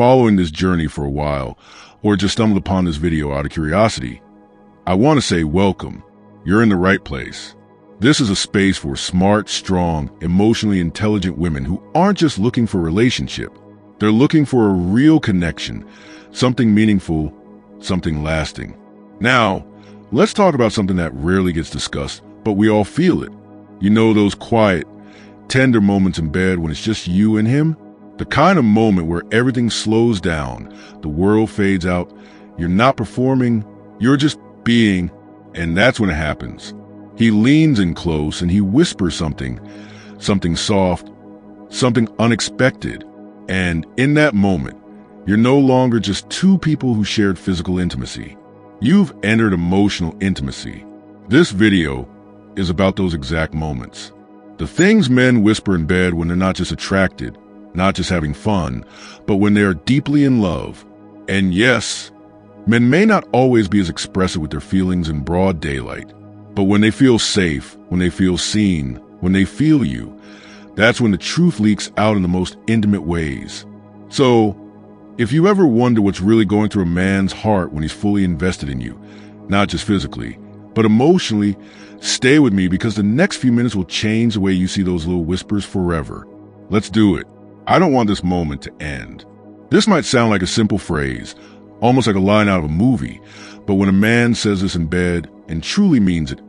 following this journey for a while, or just stumbled upon this video out of curiosity, I want to say welcome. You're in the right place. This is a space for smart, strong, emotionally intelligent women who aren't just looking for a relationship. They're looking for a real connection, something meaningful, something lasting. Now, let's talk about something that rarely gets discussed, but we all feel it. You know, those quiet, tender moments in bed when it's just you and him? The kind of moment where everything slows down, the world fades out, you're not performing, you're just being, and that's when it happens. He leans in close and he whispers something soft, something unexpected. And in that moment, you're no longer just two people who shared physical intimacy. You've entered emotional intimacy. This video is about those exact moments. The things men whisper in bed when they're not just attracted, not just having fun, but when they are deeply in love. And yes, men may not always be as expressive with their feelings in broad daylight, but when they feel safe, when they feel seen, when they feel you, that's when the truth leaks out in the most intimate ways. So, if you ever wonder what's really going through a man's heart when he's fully invested in you, not just physically, but emotionally, stay with me because the next few minutes will change the way you see those little whispers forever. Let's do it. I don't want this moment to end. This might sound like a simple phrase, almost like a line out of a movie, but when a man says this in bed and truly means it,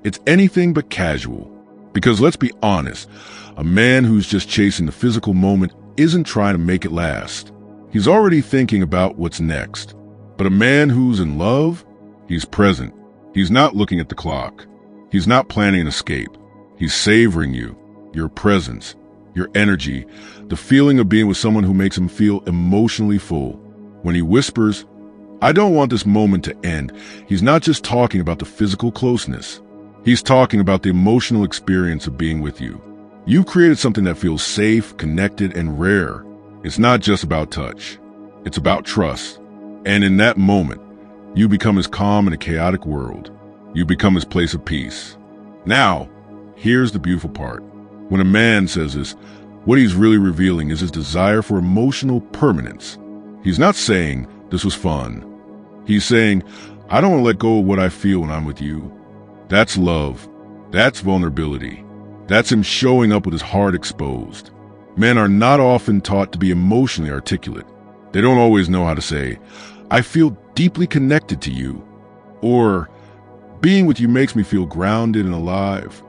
it's anything but casual. Because let's be honest, a man who's just chasing the physical moment isn't trying to make it last. He's already thinking about what's next. But a man who's in love, he's present. He's not looking at the clock. He's not planning an escape. He's savoring you, your presence, your energy, the feeling of being with someone who makes him feel emotionally full. When he whispers, "I don't want this moment to end," he's not just talking about the physical closeness. He's talking about the emotional experience of being with you. You've created something that feels safe, connected, and rare. It's not just about touch. It's about trust. And in that moment, you become his calm in a chaotic world. You become his place of peace. Now, here's the beautiful part. When a man says this, what he's really revealing is his desire for emotional permanence. He's not saying, "This was fun." He's saying, "I don't want to let go of what I feel when I'm with you." That's love. That's vulnerability. That's him showing up with his heart exposed. Men are not often taught to be emotionally articulate. They don't always know how to say, "I feel deeply connected to you," or "Being with you makes me feel grounded and alive."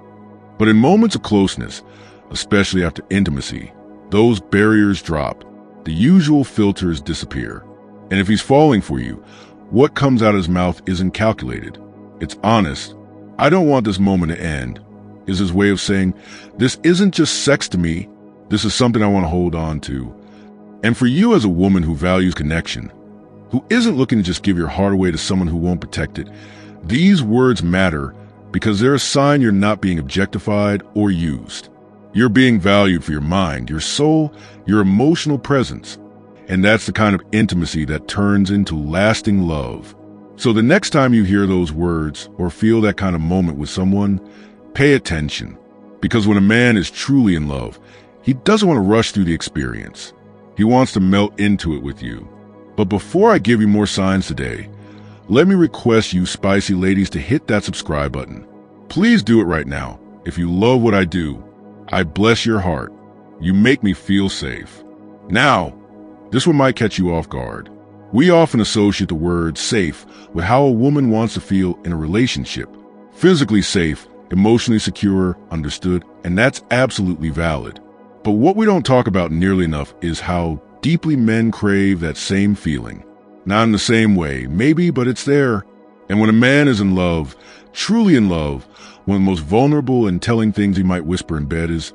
But in moments of closeness, especially after intimacy, those barriers drop. The usual filters disappear. And if he's falling for you, what comes out of his mouth isn't calculated. It's honest. "I don't want this moment to end," is his way of saying, "This isn't just sex to me. This is something I want to hold on to." And for you as a woman who values connection, who isn't looking to just give your heart away to someone who won't protect it, these words matter because they're a sign you're not being objectified or used. You're being valued for your mind, your soul, your emotional presence. And that's the kind of intimacy that turns into lasting love. So the next time you hear those words or feel that kind of moment with someone, pay attention. Because when a man is truly in love, he doesn't want to rush through the experience. He wants to melt into it with you. But before I give you more signs today, let me request you spicy ladies to hit that subscribe button. Please do it right now. If you love what I do, I bless your heart. You make me feel safe. Now, this one might catch you off guard. We often associate the word safe with how a woman wants to feel in a relationship. Physically safe, emotionally secure, understood, and that's absolutely valid. But what we don't talk about nearly enough is how deeply men crave that same feeling. Not in the same way, maybe, but it's there. And when a man is in love, truly in love, one of the most vulnerable and telling things he might whisper in bed is,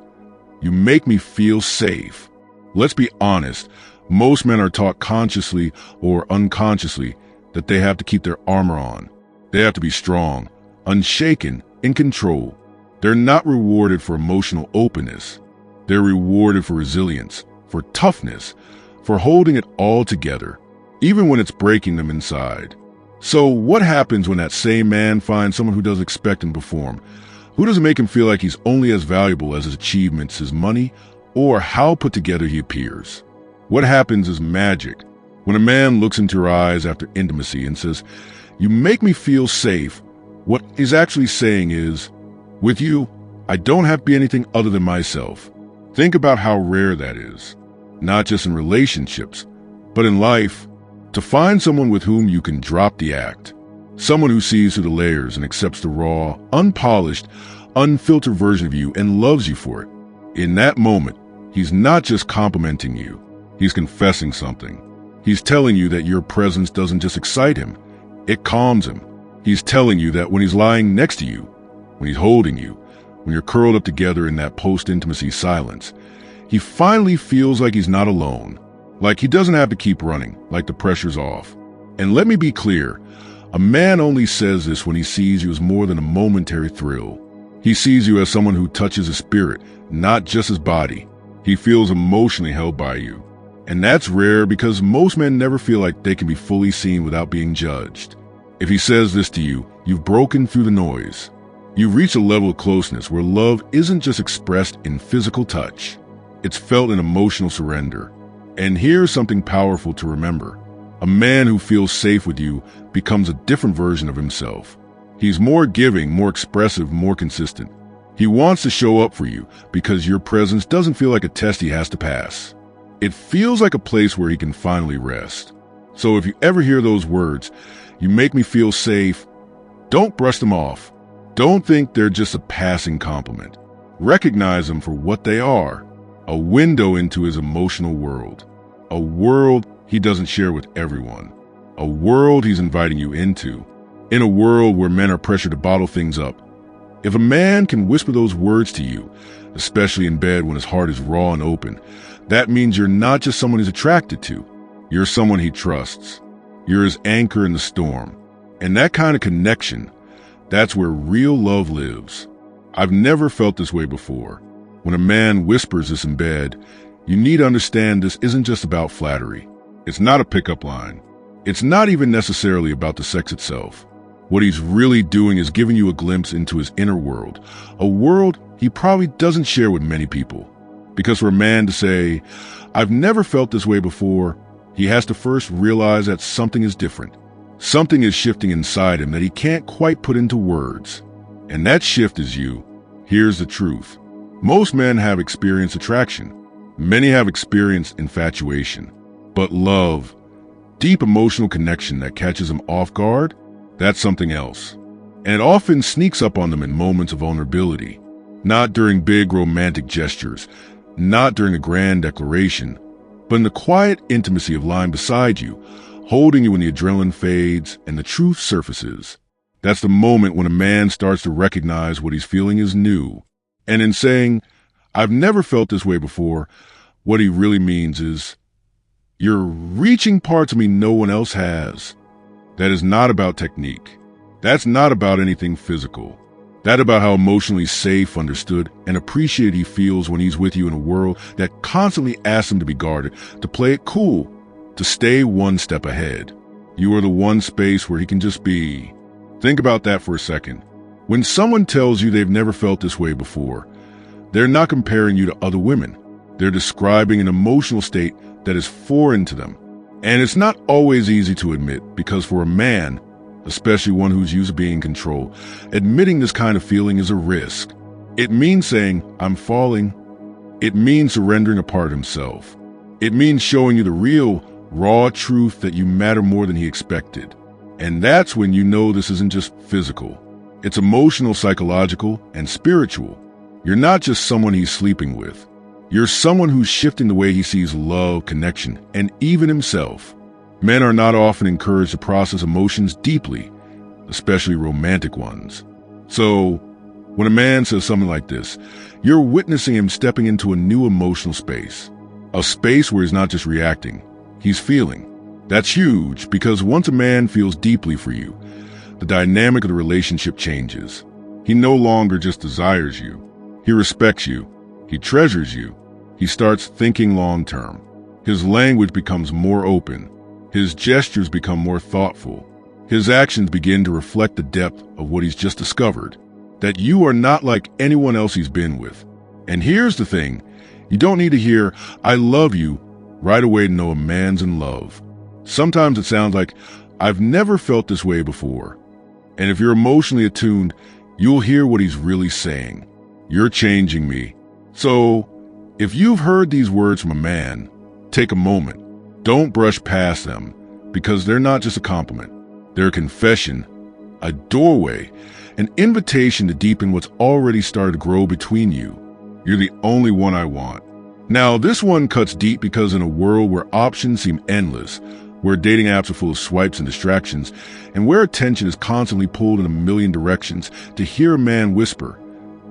"You make me feel safe." Let's be honest, most men are taught consciously or unconsciously that they have to keep their armor on. They have to be strong, unshaken, in control. They're not rewarded for emotional openness. They're rewarded for resilience, for toughness, for holding it all together, even when it's breaking them inside. So what happens when that same man finds someone who doesn't expect and perform? Who doesn't make him feel like he's only as valuable as his achievements, his money, or how put together he appears? What happens is magic. When a man looks into your eyes after intimacy and says, "You make me feel safe," what he's actually saying is, "With you, I don't have to be anything other than myself." Think about how rare that is, not just in relationships, but in life. To find someone with whom you can drop the act, someone who sees through the layers and accepts the raw, unpolished, unfiltered version of you and loves you for it. In that moment, he's not just complimenting you, he's confessing something. He's telling you that your presence doesn't just excite him, it calms him. He's telling you that when he's lying next to you, when he's holding you, when you're curled up together in that post-intimacy silence, he finally feels like he's not alone, like he doesn't have to keep running, like the pressure's off. And let me be clear, a man only says this when he sees you as more than a momentary thrill. He sees you as someone who touches his spirit, not just his body. He feels emotionally held by you. And that's rare because most men never feel like they can be fully seen without being judged. If he says this to you, you've broken through the noise. You've reached a level of closeness where love isn't just expressed in physical touch. It's felt in emotional surrender. And here's something powerful to remember. A man who feels safe with you becomes a different version of himself. He's more giving, more expressive, more consistent. He wants to show up for you because your presence doesn't feel like a test he has to pass. It feels like a place where he can finally rest. So if you ever hear those words, "You make me feel safe," don't brush them off. Don't think they're just a passing compliment. Recognize them for what they are, a window into his emotional world, a world he doesn't share with everyone, a world he's inviting you into, in a world where men are pressured to bottle things up. If a man can whisper those words to you, especially in bed when his heart is raw and open, that means you're not just someone he's attracted to, you're someone he trusts. You're his anchor in the storm. And that kind of connection, that's where real love lives. I've never felt this way before. When a man whispers this in bed, you need to understand this isn't just about flattery. It's not a pickup line. It's not even necessarily about the sex itself. What he's really doing is giving you a glimpse into his inner world, a world he probably doesn't share with many people. Because for a man to say, "I've never felt this way before," he has to first realize that something is different. Something is shifting inside him that he can't quite put into words. And that shift is you. Here's the truth. Most men have experienced attraction. Many have experienced infatuation. But love, deep emotional connection that catches them off guard, that's something else. And it often sneaks up on them in moments of vulnerability. Not during big romantic gestures, not during a grand declaration, but in the quiet intimacy of lying beside you, holding you when the adrenaline fades and the truth surfaces. That's the moment when a man starts to recognize what he's feeling is new. And in saying, "I've never felt this way before," what he really means is, "You're reaching parts of me no one else has." That is not about technique. That's not about anything physical. That's about how emotionally safe, understood, and appreciated he feels when he's with you in a world that constantly asks him to be guarded, to play it cool, to stay one step ahead. You are the one space where he can just be. Think about that for a second. When someone tells you they've never felt this way before, they're not comparing you to other women. They're describing an emotional state that is foreign to them. And it's not always easy to admit, because for a man, especially one who's used to being in control, admitting this kind of feeling is a risk. It means saying, "I'm falling." It means surrendering a part of himself. It means showing you the real, raw truth that you matter more than he expected. And that's when you know this isn't just physical. It's emotional, psychological, and spiritual. You're not just someone he's sleeping with. You're someone who's shifting the way he sees love, connection, and even himself. Men are not often encouraged to process emotions deeply, especially romantic ones. So, when a man says something like this, you're witnessing him stepping into a new emotional space. A space where he's not just reacting, he's feeling. That's huge, because once a man feels deeply for you, the dynamic of the relationship changes. He no longer just desires you. He respects you. He treasures you. He starts thinking long-term. His language becomes more open. His gestures become more thoughtful. His actions begin to reflect the depth of what he's just discovered, that you are not like anyone else he's been with. And here's the thing, you don't need to hear, "I love you," right away to know a man's in love. Sometimes it sounds like, I've never felt this way before. And if you're emotionally attuned, you'll hear what he's really saying. You're changing me. So, if you've heard these words from a man, take a moment. Don't brush past them, because they're not just a compliment. They're a confession, a doorway, an invitation to deepen what's already started to grow between you. You're the only one I want. Now, this one cuts deep because in a world where options seem endless, where dating apps are full of swipes and distractions, and where attention is constantly pulled in a million directions, to hear a man whisper,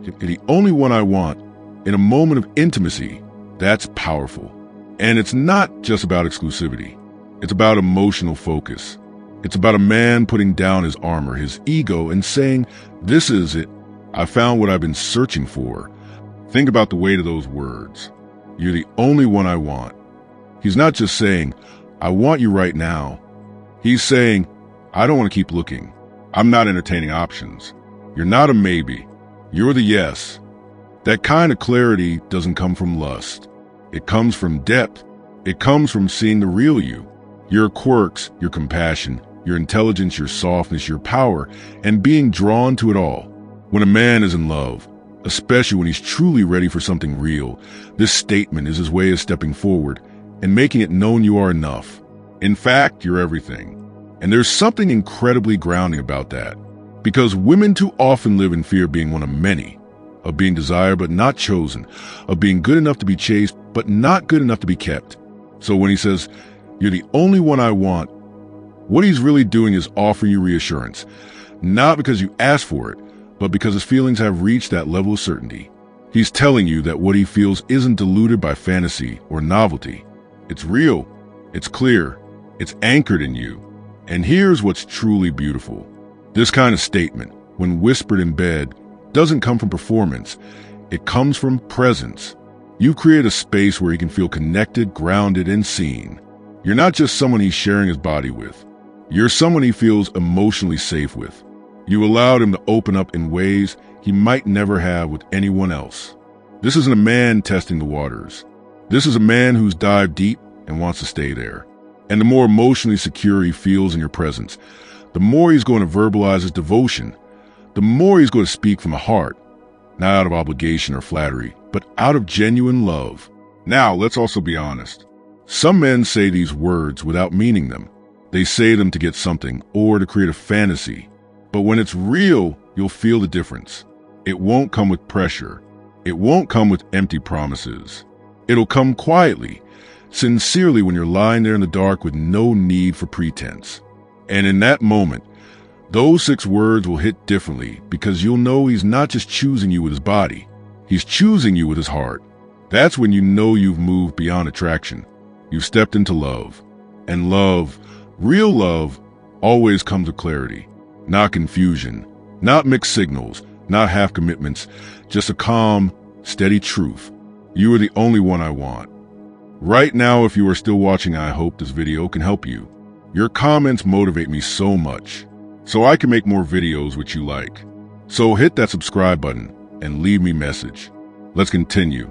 "You're the only one I want," in a moment of intimacy, that's powerful. And it's not just about exclusivity. It's about emotional focus. It's about a man putting down his armor, his ego, and saying, "This is it. I found what I've been searching for." Think about the weight of those words. You're the only one I want. He's not just saying, "I want you right now." He's saying, "I don't want to keep looking. I'm not entertaining options." You're not a maybe. You're the yes. That kind of clarity doesn't come from lust. It comes from depth. It comes from seeing the real you. Your quirks, your compassion, your intelligence, your softness, your power, and being drawn to it all. When a man is in love, especially when he's truly ready for something real, this statement is his way of stepping forward and making it known you are enough. In fact, you're everything. And there's something incredibly grounding about that. Because women too often live in fear of being one of many, of being desired but not chosen, of being good enough to be chased but not good enough to be kept. So when he says, "You're the only one I want," what he's really doing is offering you reassurance, not because you asked for it, but because his feelings have reached that level of certainty. He's telling you that what he feels isn't diluted by fantasy or novelty. It's real, it's clear, it's anchored in you. And here's what's truly beautiful. This kind of statement, when whispered in bed, doesn't come from performance. It comes from presence. You create a space where he can feel connected, grounded, and seen. You're not just someone he's sharing his body with. You're someone he feels emotionally safe with. You allowed him to open up in ways he might never have with anyone else. This isn't a man testing the waters. This is a man who's dived deep and wants to stay there. And the more emotionally secure he feels in your presence, the more he's going to verbalize his devotion, the more he's going to speak from the heart, not out of obligation or flattery, but out of genuine love. Now, let's also be honest. Some men say these words without meaning them. They say them to get something or to create a fantasy. But when it's real, you'll feel the difference. It won't come with pressure. It won't come with empty promises. It'll come quietly, sincerely, when you're lying there in the dark with no need for pretense. And in that moment, those 6 words will hit differently because you'll know he's not just choosing you with his body. He's choosing you with his heart. That's when you know you've moved beyond attraction. You've stepped into love. And love, real love, always comes with clarity. Not confusion, not mixed signals, not half commitments, just a calm, steady truth. You are the only one I want. Right now, if you are still watching, I hope this video can help you. Your comments motivate me so much, so I can make more videos which you like. So hit that subscribe button and leave me a message. Let's continue.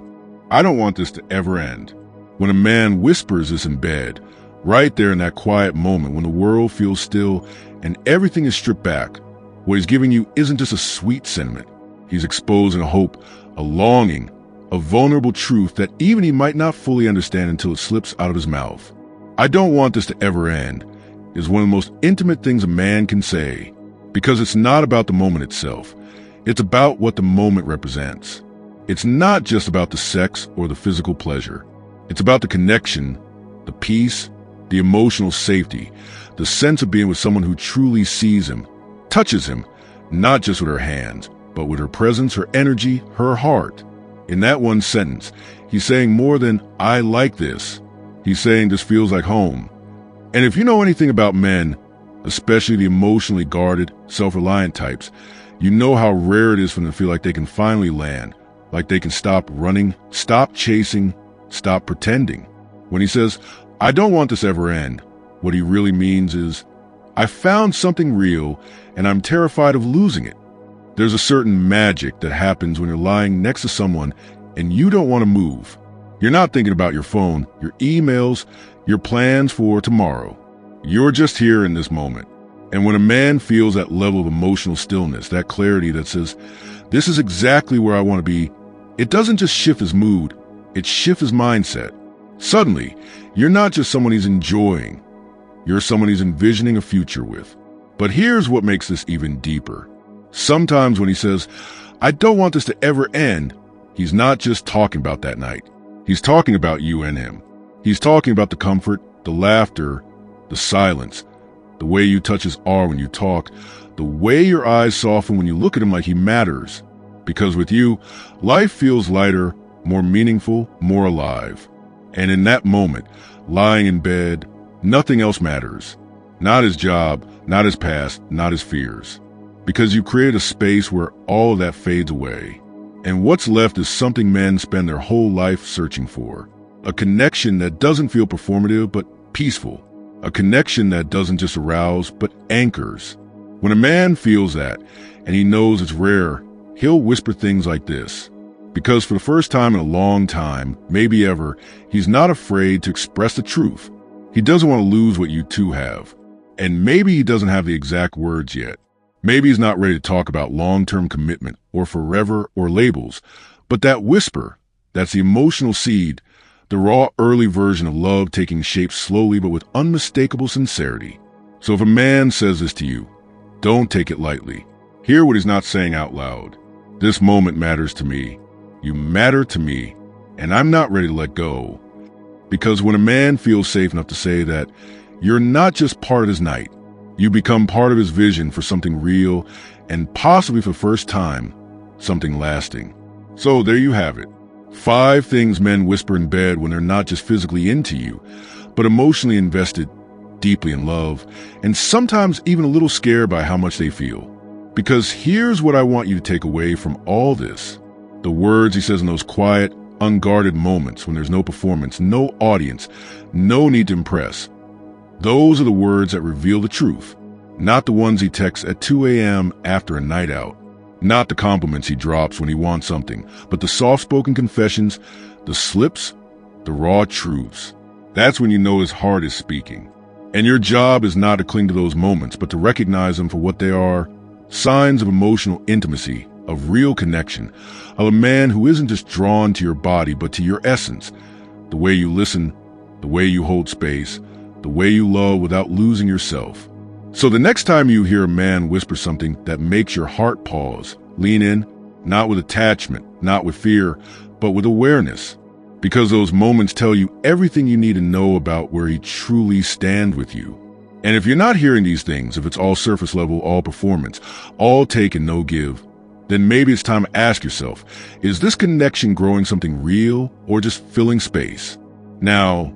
I don't want this to ever end. When a man whispers this in bed, right there in that quiet moment when the world feels still and everything is stripped back, what he's giving you isn't just a sweet sentiment. He's exposing a hope, a longing, a vulnerable truth that even he might not fully understand until it slips out of his mouth. "I don't want this to ever end" is one of the most intimate things a man can say, because it's not about the moment itself. It's about what the moment represents. It's not just about the sex or the physical pleasure. It's about the connection, the peace, the emotional safety, the sense of being with someone who truly sees him, touches him, not just with her hands, but with her presence, her energy, her heart. In that one sentence, he's saying more than "I like this." He's saying this feels like home. And if you know anything about men, especially the emotionally guarded, self-reliant types, you know how rare it is for them to feel like they can finally land, like they can stop running, stop chasing, stop pretending. When he says, "I don't want this ever end," what he really means is, "I found something real and I'm terrified of losing it." There's a certain magic that happens when you're lying next to someone and you don't want to move. You're not thinking about your phone, your emails, your plans for tomorrow. You're just here in this moment. And when a man feels that level of emotional stillness, that clarity that says, this is exactly where I want to be, it doesn't just shift his mood, it shifts his mindset. Suddenly, you're not just someone he's enjoying, you're someone he's envisioning a future with. But here's what makes this even deeper. Sometimes when he says, I don't want this to ever end, he's not just talking about that night. He's talking about you and him. He's talking about the comfort, the laughter, the silence, the way you touch his arm when you talk, the way your eyes soften when you look at him like he matters. Because with you, life feels lighter, more meaningful, more alive. And in that moment, lying in bed, nothing else matters. Not his job, not his past, not his fears. Because you create a space where all of that fades away. And what's left is something men spend their whole life searching for. A connection that doesn't feel performative, but peaceful. A connection that doesn't just arouse, but anchors. When a man feels that, and he knows it's rare, he'll whisper things like this. Because for the first time in a long time, maybe ever, he's not afraid to express the truth. He doesn't want to lose what you two have. And maybe he doesn't have the exact words yet. Maybe he's not ready to talk about long-term commitment or forever or labels. But that whisper, that's the emotional seed, the raw early version of love taking shape slowly but with unmistakable sincerity. So if a man says this to you, don't take it lightly. Hear what he's not saying out loud. This moment matters to me. You matter to me, and I'm not ready to let go. Because when a man feels safe enough to say that, you're not just part of his night. You become part of his vision for something real, and possibly for the first time, something lasting. So there you have it. 5 things men whisper in bed when they're not just physically into you, but emotionally invested, deeply in love, and sometimes even a little scared by how much they feel. Because here's what I want you to take away from all this. The words he says in those quiet, unguarded moments when there's no performance, no audience, no need to impress. Those are the words that reveal the truth, not the ones he texts at 2 a.m. after a night out, not the compliments he drops when he wants something, but the soft-spoken confessions, the slips, the raw truths. That's when you know his heart is speaking. And your job is not to cling to those moments, but to recognize them for what they are, signs of emotional intimacy, of real connection, of a man who isn't just drawn to your body, but to your essence, the way you listen, the way you hold space, the way you love without losing yourself. So the next time you hear a man whisper something that makes your heart pause, lean in, not with attachment, not with fear, but with awareness. Because those moments tell you everything you need to know about where he truly stands with you. And if you're not hearing these things, if it's all surface level, all performance, all take and no give, then maybe it's time to ask yourself, is this connection growing something real or just filling space? Now,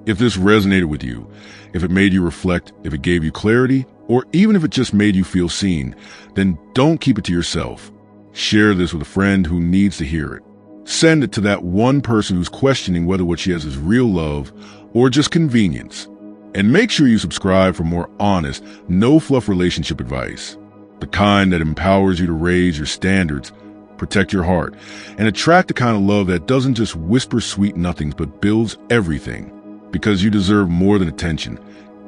if this resonated with you, if it made you reflect, if it gave you clarity, or even if it just made you feel seen, then don't keep it to yourself. Share this with a friend who needs to hear it. Send it to that one person who's questioning whether what she has is real love or just convenience. And make sure you subscribe for more honest, no-fluff relationship advice. The kind that empowers you to raise your standards, protect your heart, and attract the kind of love that doesn't just whisper sweet nothings but builds everything. Because you deserve more than attention.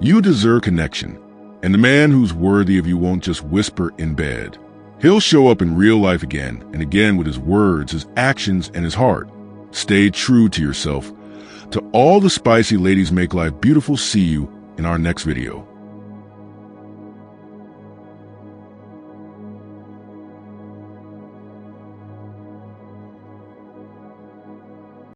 You deserve connection. And the man who's worthy of you won't just whisper in bed. He'll show up in real life again and again with his words, his actions, and his heart. Stay true to yourself. To all the spicy ladies make life beautiful, see you in our next video.